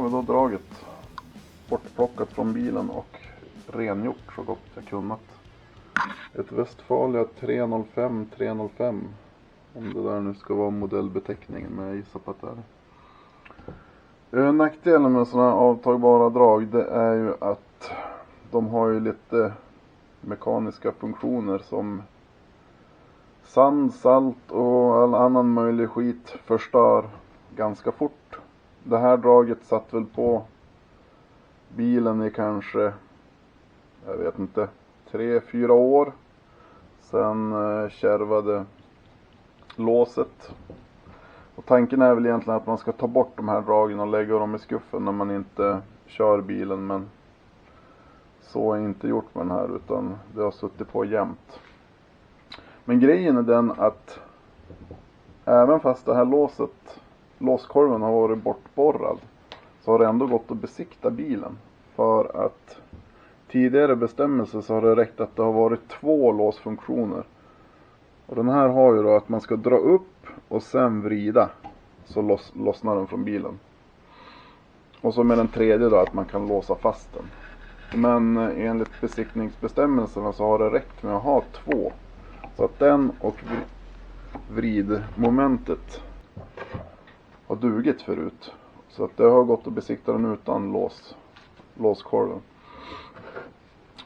vi då draget bortplockat från bilen och rengjort så gott jag kunnat. Ett Westfalia 305. Om det där nu ska vara modellbeteckningen, men jag gissar på att det är det. Nackdelen med sådana här avtagbara drag, det är ju att de har ju lite mekaniska funktioner som sand, salt och all annan möjlig skit förstör ganska fort. Det här draget satt väl på bilen i kanske, jag vet inte, 3-4 år. Sen kärvade låset. Och tanken är väl egentligen att man ska ta bort de här dragen och lägga dem i skuffen när man inte kör bilen. Men så är inte gjort med den här, utan det har suttit på jämt. Men grejen är den att även fast det här låskorven har varit bortborrad, så har det ändå gått att besikta bilen. För att tidigare bestämmelser så har det räckt att det har varit 2 låsfunktioner. Och den här har ju då att man ska dra upp och sen vrida, så lossnar den från bilen. Och så med den tredje då att man kan låsa fast den. Men enligt besiktningsbestämmelserna så har det räckt med att ha 2. Så att den och vridmomentet har dugit förut. Så att det har gått att besikta den utan låskorven.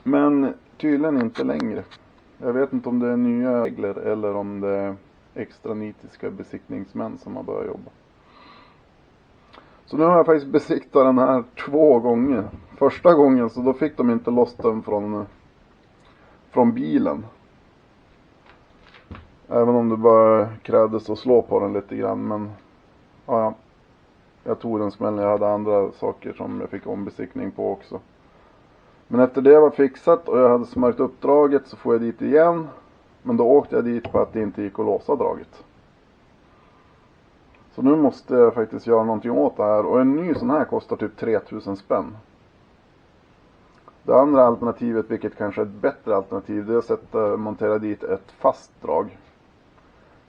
Men tydligen inte längre. Jag vet inte om det är nya regler eller om det är extra nitiska besiktningsmän som har börjat jobba. Så nu har jag faktiskt besiktat den här 2 gånger. Första gången så då fick de inte loss den från bilen. Även om det bara krävdes att slå på den lite grann. Men ja, jag tog den smällen. Jag hade andra saker som jag fick ombesiktning på också. Men efter det var fixat och jag hade smörjt upp draget så får jag dit igen. Men då åkte jag dit på att det inte gick att låsa draget. Så nu måste jag faktiskt göra någonting åt det här. Och en ny sån här kostar typ 3000 spänn. Det andra alternativet, vilket kanske är ett bättre alternativ, det är att montera dit ett fast drag.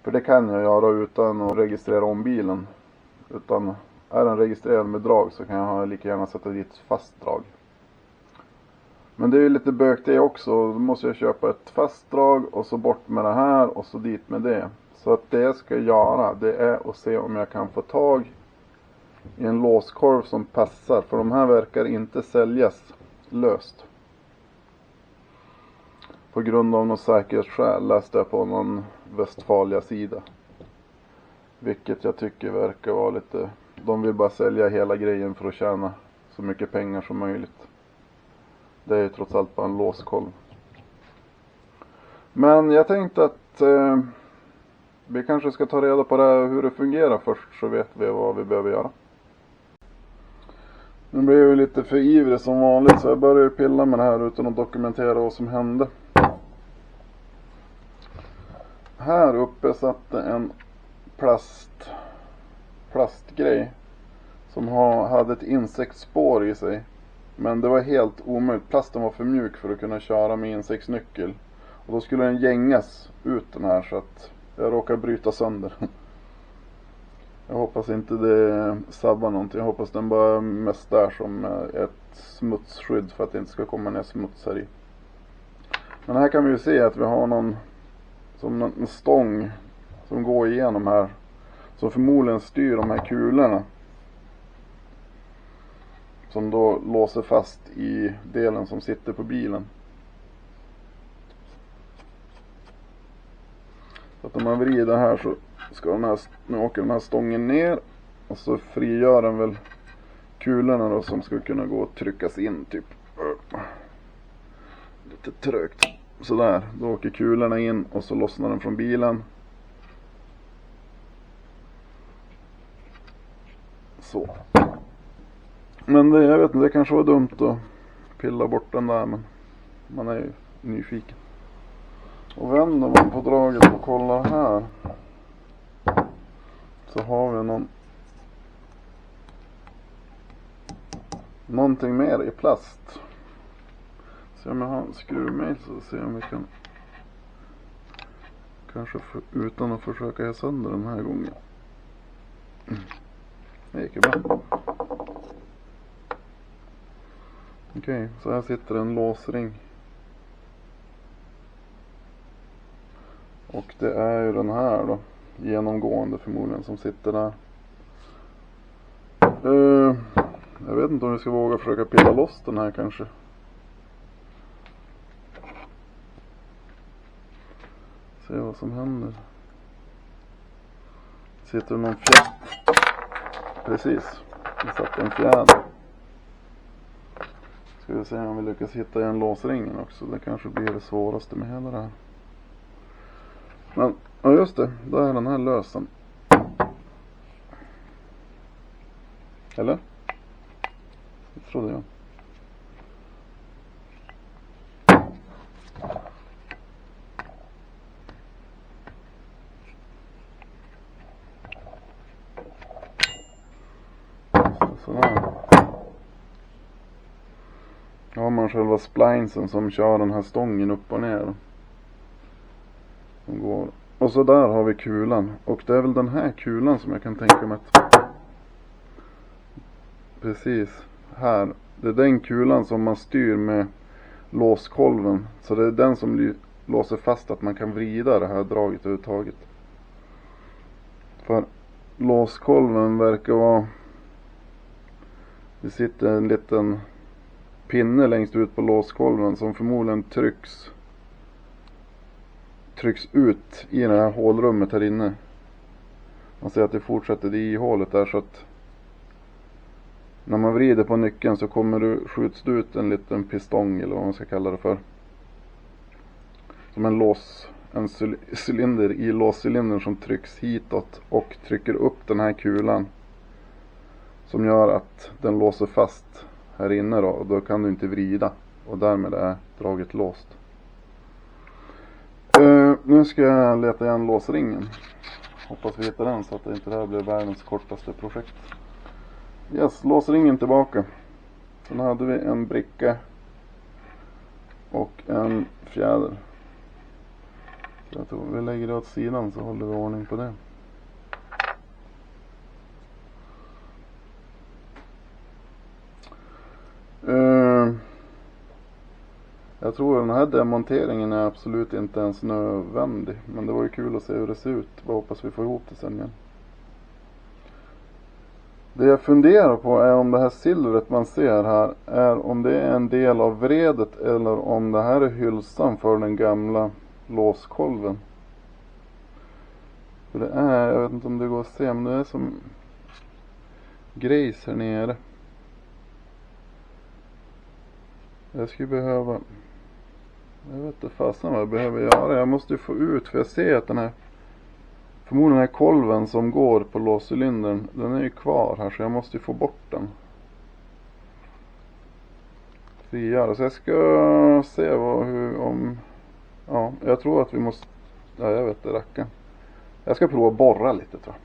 För det kan jag göra utan att registrera om bilen. Utan är den registrerad med drag så kan jag lika gärna sätta dit ett fast drag. Men det är ju lite bökt det också. Då måste jag köpa ett fast drag och så bort med det här och så dit med det. Så att det jag ska göra, det är att se om jag kan få tag i en låskorv som passar. För de här verkar inte säljas löst. På grund av något säkerhetsskäl läste jag på någon Westfalia-sida. Vilket jag tycker verkar vara lite... De vill bara sälja hela grejen för att tjäna så mycket pengar som möjligt. Det är ju trots allt bara en låskolv. Men jag tänkte att vi kanske ska ta reda på hur det fungerar först, så vet vi vad vi behöver göra. Nu blev jag ju lite för ivrig som vanligt, så jag började pilla med det här utan att dokumentera vad som hände. Här uppe satt en plastgrej som hade ett insektsspår i sig. Men det var helt omöjligt. Plasten var för mjuk för att kunna köra med insektsnyckel. Och då skulle den gängas ut den här, så att jag råkar bryta sönder. Jag hoppas inte det sabbar någonting. Jag hoppas den bara är mest där som ett smutsskydd för att det inte ska komma ner smuts här i. Men här kan vi ju se att vi har en stång som går igenom här. Som förmodligen styr de här kulorna. Som då låser fast i delen som sitter på bilen. Så att om man vrider här så ska nu åker den här stången ner. Och så frigör den väl kulorna då som ska kunna gå och tryckas in typ. Lite trögt. Sådär, då åker kulorna in och så lossnar den från bilen. Så. Men jag vet inte, det kanske var dumt att pilla bort den där, men man är ju nyfiken. Och vänder man på draget och kollar här, så har vi någonting mer i plast. Så om jag har en skruvmejsel så ser om vi kan kanske utan att försöka ha sönder den här gången. Det gick ju bra. Okej, så här sitter en låsring. Och det är ju den här då, genomgående förmodligen, som sitter där. Jag vet inte om vi ska våga försöka pilla loss den här kanske. Se vad som händer. Sitter det någon fjäder? Precis, det satt en fjäder. Ska vi se om vi lyckas hitta igen låsringen också. Det kanske blir det svåraste med hela det här. Men, ja just det, då är den här lösen. Eller? Det trodde jag. Sådär. Då har man själva splinesen som kör den här stången upp och ner. Som går. Och så där har vi kulan. Och det är väl den här kulan som jag kan tänka mig att... Precis. Här. Det är den kulan som man styr med låskolven. Så det är den som låser fast att man kan vrida det här draget överhuvudtaget. För låskolven verkar vara... Det sitter en liten pinne längst ut på låskolven som förmodligen trycks ut i det här hålrummet här inne. Man ser att det fortsätter i hålet där, så att när man vrider på nyckeln så skjuts det ut en liten pistong eller vad man ska kalla det för. Som en cylinder i låscylindern som trycks hitåt och trycker upp den här kulan. Som gör att den låser fast här inne då, och då kan du inte vrida. Och därmed är draget låst. Nu ska jag leta igen låsringen. Hoppas vi hittar den så att det inte här blir världens kortaste projekt. Yes, låsringen tillbaka. Sen hade vi en bricka och en fjäder. Så jag tror vi lägger det åt sidan så håller vi ordning på det. Jag tror den här demonteringen är absolut inte ens nödvändig. Men det var ju kul att se hur det ser ut. Bara hoppas vi får ihop det sen igen. Det jag funderar på är om det här silvret man ser här är om det är en del av vredet eller om det här är hylsan för den gamla låskolven. För det är, jag vet inte om det går att se, men det är som grejs här nere. Jag skulle behöva... Jag vet inte fasen vad jag behöver göra. Jag måste ju få ut, för jag ser att den här... Förmodligen den här kolven som går på låscylindern, den är ju kvar här, så jag måste ju få bort den. Frigöra. Så jag ska se ja, jag tror att vi måste... Ja, jag vet det, racka. Jag ska prova att borra lite, tror jag.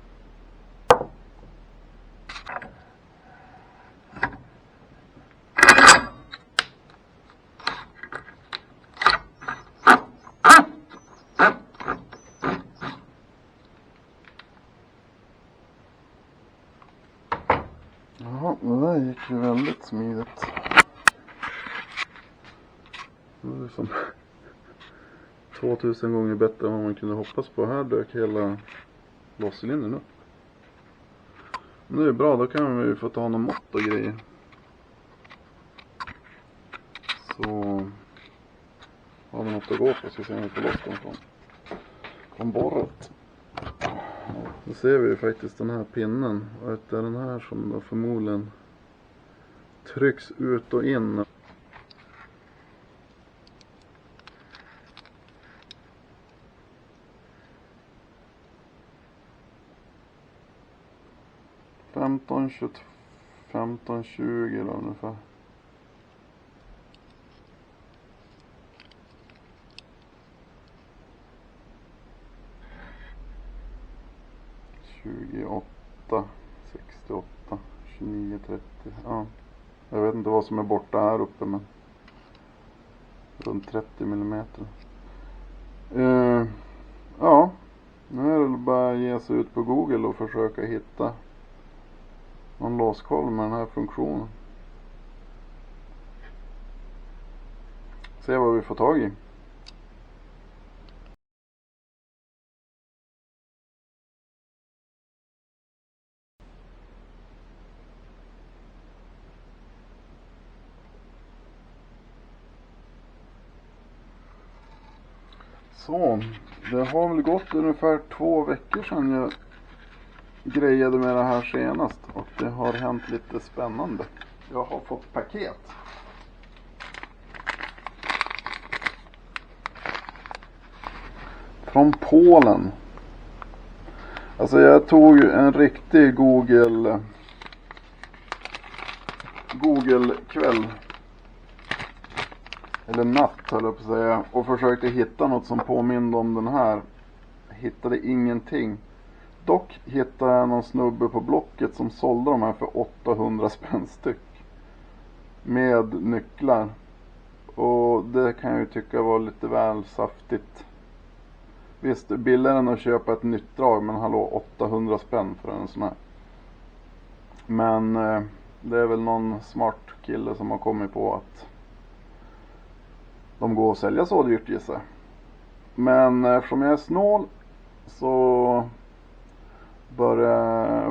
Jaha, det där gick ju väldigt smidigt. Det var som 2000 gånger bättre än vad man kunde hoppas på. Här dök hela låscylindern upp. Men det är bra, då kan vi få ta någon mått och grejer. Så har vi något att gå på, så ser vi får loss dem från borret. Då ser vi ju faktiskt den här pinnen. Och det är den här som då förmodligen trycks ut och in. Femton 20 då ungefär. ...28, 68, 29, 30... Ja, jag vet inte vad som är borta här uppe, men... runt 30 millimeter. Ja, nu är det bara att ge sig ut på Google och försöka hitta... någon låskolv med den här funktionen. Se vad vi får tag i. Så, det har väl gått ungefär 2 veckor sedan jag grejade med det här senast. Och det har hänt lite spännande. Jag har fått paket. Från Polen. Alltså jag tog en riktig Google-kväll. Eller natt höll jag på att säga. Och försökte hitta något som påminner om den här. Hittade ingenting. Dock hittade jag någon snubbe på Blocket som sålde de här för 800 spänn styck. Med nycklar. Och det kan jag ju tycka var lite väl saftigt. Visst, billigare än att köpa ett nytt drag, men hallå, 800 spänn för en sån här. Men det är väl någon smart kille som har kommit på att de går att sälja så dyrt, gissar jag. Men eftersom jag är snål så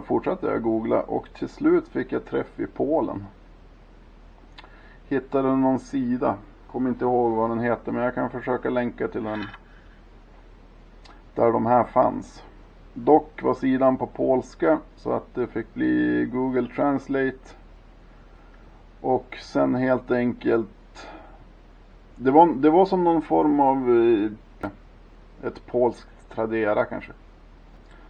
fortsatte jag googla och till slut fick jag träff i Polen. Hittade någon sida, kommer inte ihåg vad den heter, men jag kan försöka länka till den där de här fanns. Dock var sidan på polska så att det fick bli Google Translate. Och sen helt enkelt det var som någon form av ett polskt Tradera kanske.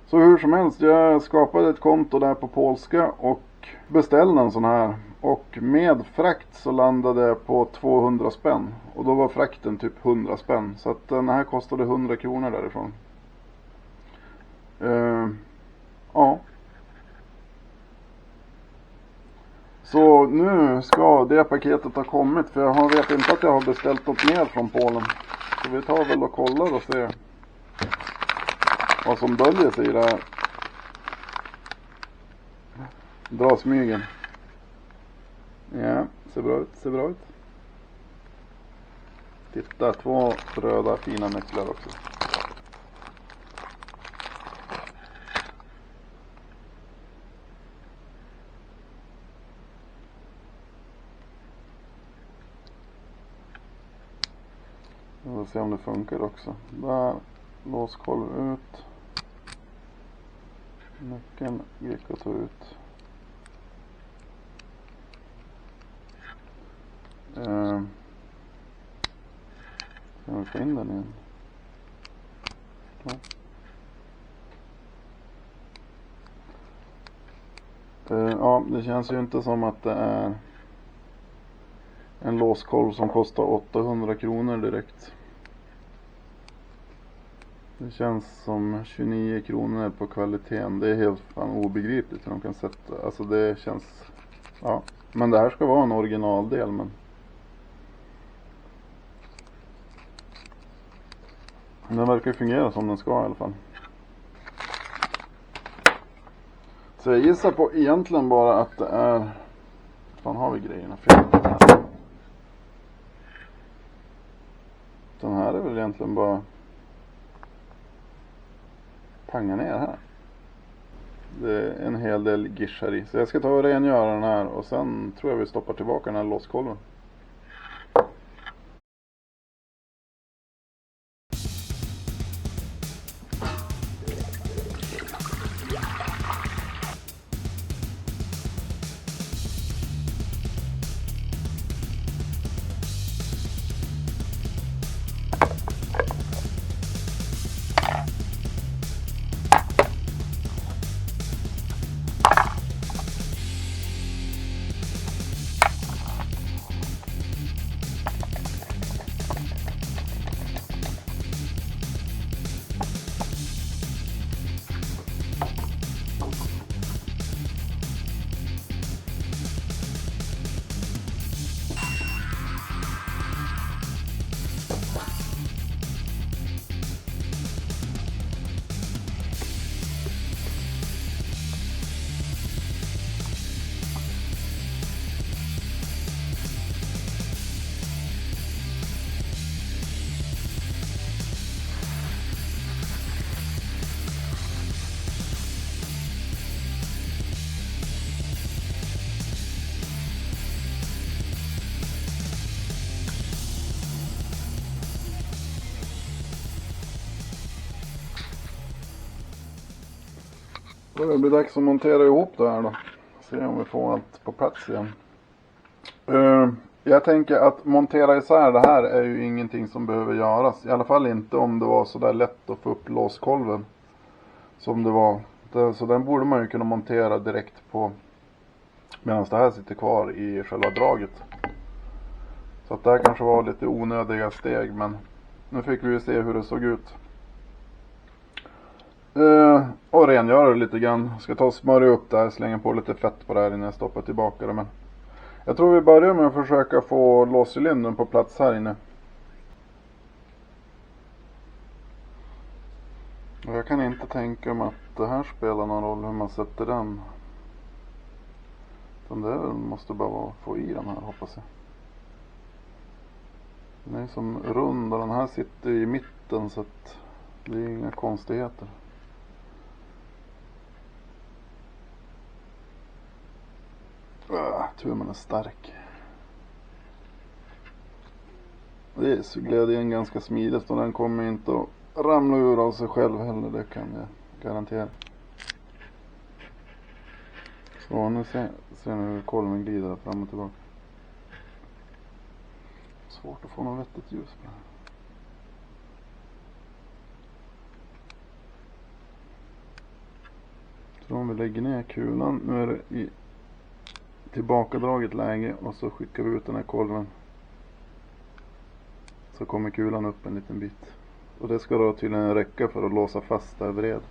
Så hur som helst, jag skapade ett konto där på polska och beställde en sån här. Och med frakt så landade jag på 200 spänn. Och då var frakten typ 100 spänn. Så att den här kostade 100 kronor därifrån. Ja. Så nu ska det paketet ha kommit. För jag vet inte att jag har beställt något mer från Polen. Så vi tar väl och kollar och ser vad som döljer sig i det här. Dra smygen. Ja, ser bra ut. Titta, 2 röda fina nycklar också. Vi får se om det funkar också. Där, låskolv ut. Nyckeln gick att ta ut. Kan vi få in den igen? Ja, det känns ju inte som att det är en låskolv som kostar 800 kronor direkt. Det känns som 29 kronor på kvaliteten. Det är helt fan obegripligt hur de kan sätta. Alltså det känns... Ja, men det här ska vara en originaldel, men... Den verkar fungera som den ska i alla fall. Så jag gissar på egentligen bara att det är... Fan, har vi grejerna fel? Den här är väl egentligen bara... Panga ner här. Det är en hel del gishar i. Så jag ska ta och rengöra den här och sen tror jag vi stoppar tillbaka den här låskolven. Det blir dags att montera ihop det här då. Se om vi får allt på plats igen. Jag tänker att montera isär det här är ju ingenting som behöver göras. I alla fall inte om det var så där lätt att få upp låskolven som det var. Så den borde man ju kunna montera direkt på medan det här sitter kvar i själva draget. Så att det här kanske var lite onödiga steg, men nu fick vi ju se hur det såg ut. Och rengöra det lite grann. Ska ta och smörja upp det här, slänga på lite fett på det här innan jag stoppar tillbaka det. Men jag tror vi börjar med att försöka få låscylindern på plats här inne. Och jag kan inte tänka mig att det här spelar någon roll hur man sätter den. Utan det måste bara få i den här, hoppas jag. Den är som rund och den här sitter i mitten, så att det är inga konstigheter. Tur man är stark. Det så gled igen ganska smidigt och den kommer inte att ramla ur av sig själv heller, det kan jag garantera. Så nu ser ni hur kolven glider fram och tillbaka. Svårt att få något vettigt ljus på det här. Så om vi lägger ner kulan, nu är det i tillbakadraget läge och så skickar vi ut den här kolven. Så kommer kulan upp en liten bit. Och det ska då tydligen räcka för att låsa fast det här vredet.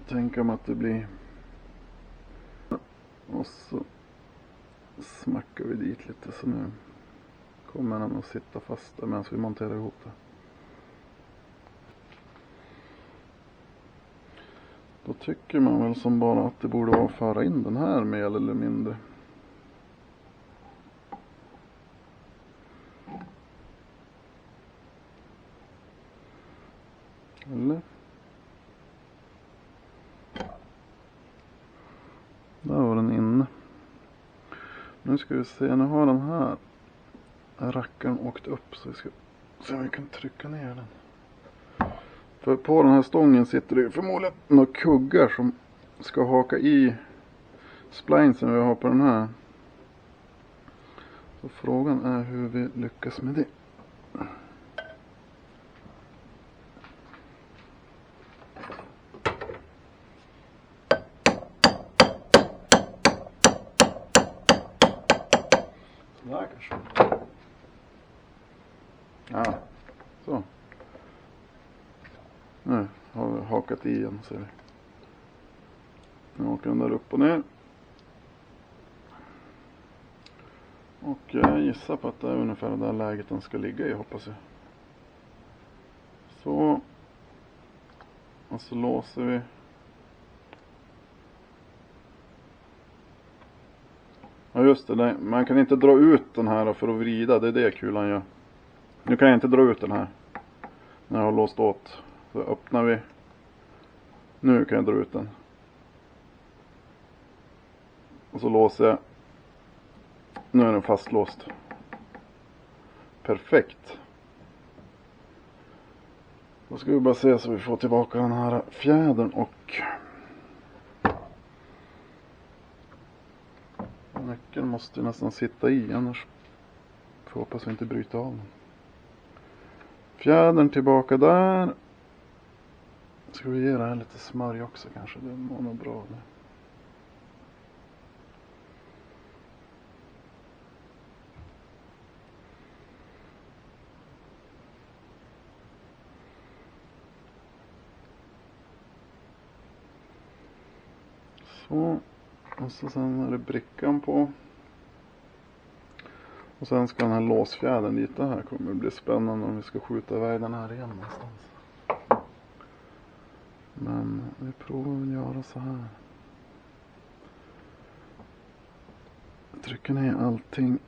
Tänker mig att det blir. Och så smackar vi dit lite, så nu kommer den att sitta fast där medan vi monterar ihop det. Då tycker man väl som bara att det borde vara att föra in den här mer eller mindre. Eller? Där var den inne. Nu ska vi se, nu har den här rackaren åkt upp, så vi ska se om vi kan trycka ner den. För på den här stången sitter det förmodligen några kuggar som ska haka i splinesen vi har på den här. Så frågan är hur vi lyckas med det. Sådär kanske. Ja, så. Nu har vi hakat i igen, ser vi. Nu åker den där upp och ner. Och jag gissar på att det är ungefär det där läget den ska ligga i, hoppas jag. Så. Och så låser vi. Ja just det, man kan inte dra ut den här för att vrida, det är det kulan gör. Nu kan jag inte dra ut den här när jag har låst åt. Så öppnar vi. Nu kan jag dra ut den. Och så låser jag. Nu är den fastlåst. Perfekt. Då ska vi bara se så vi får tillbaka den här fjädern och nyckeln måste nästan sitta i, annars får jag hoppas vi inte bryta av den. Fjädern tillbaka där. Ska vi ge det här lite smörj också kanske, det mår nog bra nu. Så, och så sen är det brickan på. Och sen ska den här låsfjädern dit, det här kommer bli spännande om vi ska skjuta iväg den här igen någonstans. Men vi provar att göra så här. Trycker ner allting.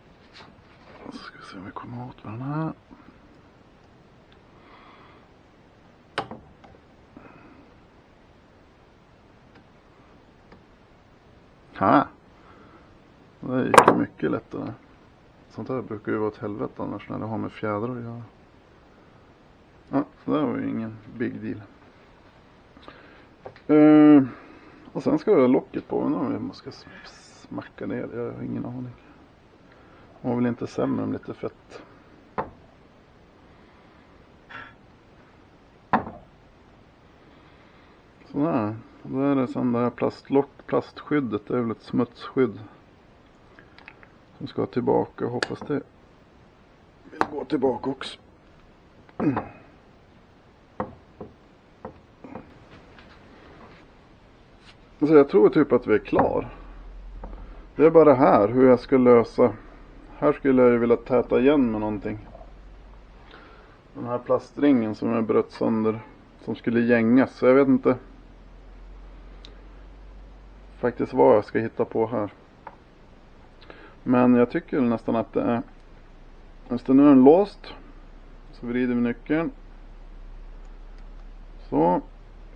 Så ska vi se om vi kommer åt med den här. Ha! Det gick ju mycket lättare. Sånt här brukar ju vara ett helvete annars när det har med fjädrar att göra. Ja, så det var ju ingen big deal. Och sen ska det ha locket på. Nu om jag ska smacka ner det. Jag har ingen aning. Man var väl inte sämre om lite fett. Sådär. Då är det sen det här plastskyddet. Det är väl ett smutsskydd. Som ska tillbaka. Hoppas det vill gå tillbaka också. Så jag tror typ att vi är klar. Det är bara här hur jag ska lösa. Här skulle jag ju vilja täta igen med någonting. Den här plastringen som jag bröt sönder. Som skulle gängas. Så jag vet inte. Faktiskt vad jag ska hitta på här. Men jag tycker nästan att det är. Just nu är den låst. Så vrider vi nyckeln. Så.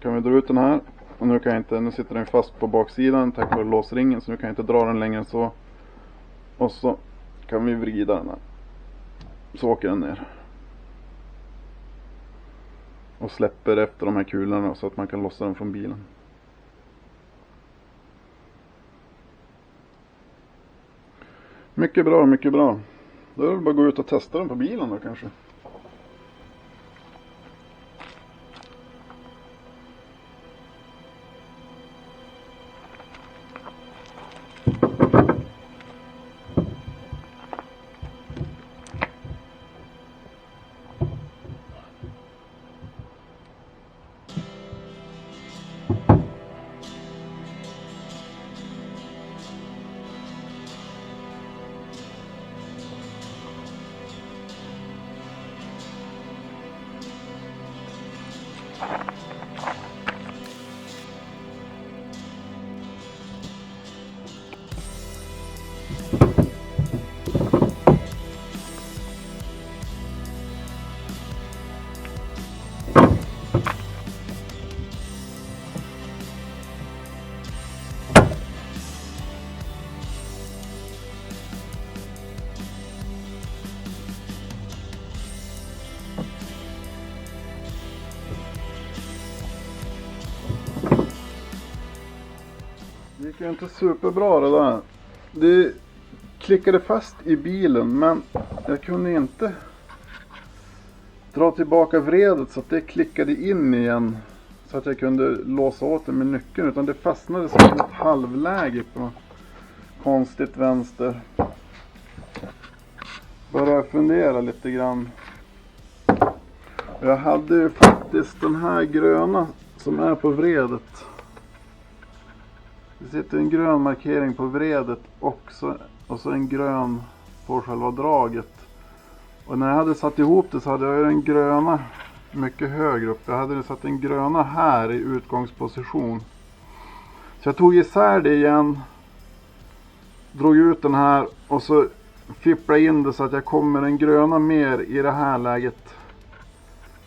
Kan vi dra ut den här. Och nu kan jag inte, nu sitter den fast på baksidan tack vare låsringen. Så nu kan jag inte dra den längre än så. Och så kan vi vrida den här. Så åker den ner. Och släpper efter de här kulorna så att man kan lossa den från bilen. Mycket bra, mycket bra. Då är det bara att gå ut och testa den på bilen då kanske. Det gick ju inte superbra det där. Det klickade fast i bilen men jag kunde inte dra tillbaka vredet så att det klickade in igen. Så att jag kunde låsa åt det med nyckeln. Utan det fastnade som ett halvläge på konstigt vänster. Började fundera lite grann. Jag hade ju faktiskt den här gröna som är på vredet. Det sitter en grön markering på vredet också. Och så en grön på själva draget. Och när jag hade satt ihop det så hade jag den gröna mycket högre upp. Jag hade satt den gröna här i utgångsposition. Så jag tog isär det igen. Drog ut den här och så fipplade in det så att jag kommer den gröna mer i det här läget.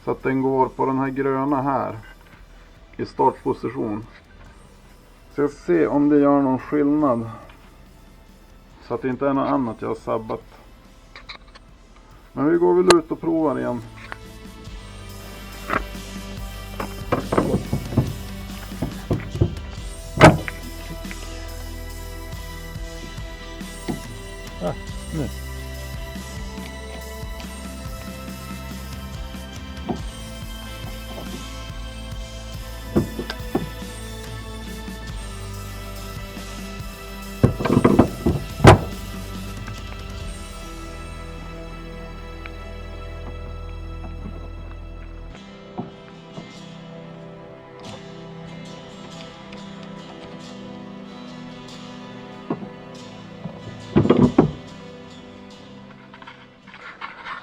Så att den går på den här gröna här i startposition. Så jag ska se om det gör någon skillnad. Så att det inte är något annat jag har sabbat. Men vi går väl ut och provar igen. Nu.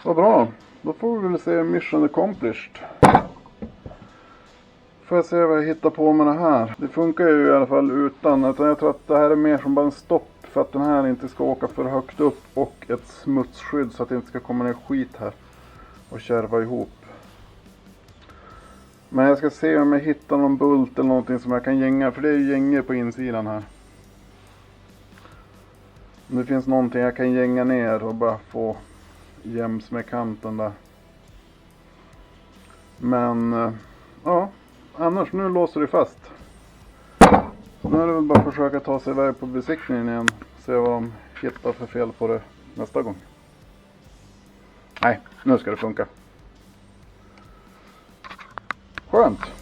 Vad bra. Då får vi väl se mission accomplished. Får jag se vad jag hittar på med det här. Det funkar ju i alla fall utan. Jag tror att det här är mer som bara en stopp. För att den här inte ska åka för högt upp. Och ett smutsskydd så att det inte ska komma ner skit här. Och kärva ihop. Men jag ska se om jag hittar någon bult eller någonting som jag kan gänga. För det är ju gänger på insidan här. Om det finns någonting jag kan gänga ner och bara få jäms med kanten där. Men ja, annars nu låser det fast. Så nu är det väl bara att försöka ta sig iväg på besiktningen igen. Se vad de hittar för fel på det nästa gång. Nej, nu ska det funka. Skönt.